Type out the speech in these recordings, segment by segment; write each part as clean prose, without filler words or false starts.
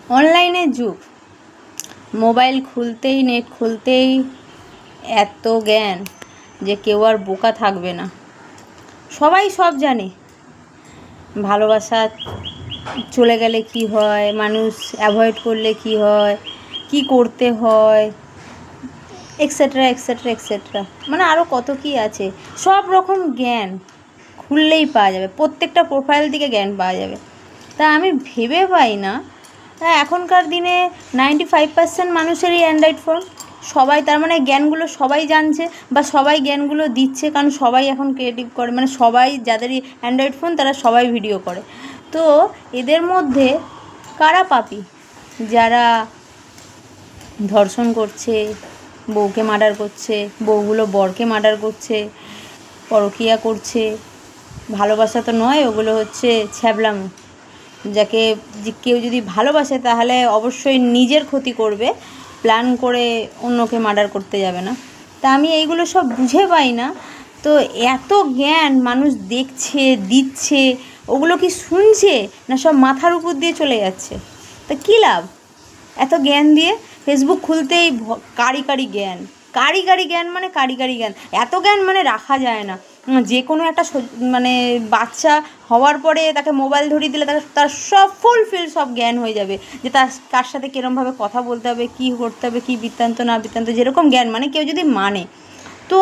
অনলাইনের যুগ, মোবাইল খুলতেই নেট খুলতেই এত জ্ঞান যে কেউ আর বোকা থাকবে না। সবাই সব জানে, ভালোবাসা চলে গেলে কি হয়, মানুষ অ্যাভয়েড করলে কি হয়, কি করতে হয়, এক্সেট্রা এক্সেট্রা এক্সেট্রা, মানে আরও কত কি আছে। সব রকম জ্ঞান খুললেই পাওয়া যাবে, প্রত্যেকটা প্রোফাইল থেকে জ্ঞান পাওয়া যাবে। তা আমি ভেবে পাই না, এখনকার দিনে 95% মানুষেরই অ্যান্ড্রয়েড ফোন, সবাই তার মানে জ্ঞানগুলো সবাই জানছে বা সবাই জ্ঞানগুলো দিচ্ছে, কারণ সবাই এখন ক্রিয়েটিভ করে, মানে সবাই যাদেরই অ্যান্ড্রয়েড ফোন তারা সবাই ভিডিও করে। তো এদের মধ্যে কারা পাপী? যারা ধর্ষণ করছে, বউকে মার্ডার করছে, বউগুলো বরকে মার্ডার করছে, পরকীয়া করছে, ভালোবাসা তো নয়, ওগুলো হচ্ছে ছ্যাবলামো। যাকে কেউ যদি ভালোবাসে তাহলে অবশ্যই নিজের ক্ষতি করবে, প্ল্যান করে অন্যকে মার্ডার করতে যাবে না। তা আমি এইগুলো সব বুঝে পাই না। তো এত জ্ঞান মানুষ দেখছে, দিচ্ছে, ওগুলো কি শুনছে না সব মাথার উপর দিয়ে চলে যাচ্ছে? তা কী লাভ এত জ্ঞান দিয়ে? ফেসবুক খুলতেই কারি কারি জ্ঞান, কারি কারি জ্ঞান, মানে কারি কারি জ্ঞান। এত জ্ঞান মানে রাখা যায় না। যে কোনো একটা মানে বাচ্চা হওয়ার পরে তাকে মোবাইল ধরিয়ে দিলে তার সব ফুলফিল সব জ্ঞান হয়ে যাবে, যে তার কার সাথে কীরমভাবে কথা বলতে হবে, কী করতে হবে, কী বৃত্তান্ত না বৃত্তান্ত, যেরকম জ্ঞান, মানে কেউ যদি মানে, তো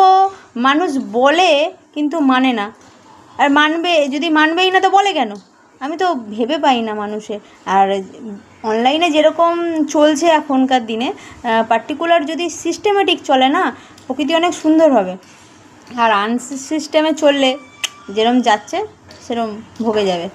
মানুষ বলে কিন্তু মানে না। আর মানবে, যদি মানবেই না তো বলে কেন? আমি তো ভেবে পাই না মানুষের। আর অনলাইনে যেরকম চলছে এখনকার দিনে, পার্টিকুলার যদি সিস্টেমেটিক চলে না, প্রকৃতি অনেক সুন্দর হবে। আর আনসিস্টেমে চললে যেরম যাচ্ছে সেরম ভোগে যাবে।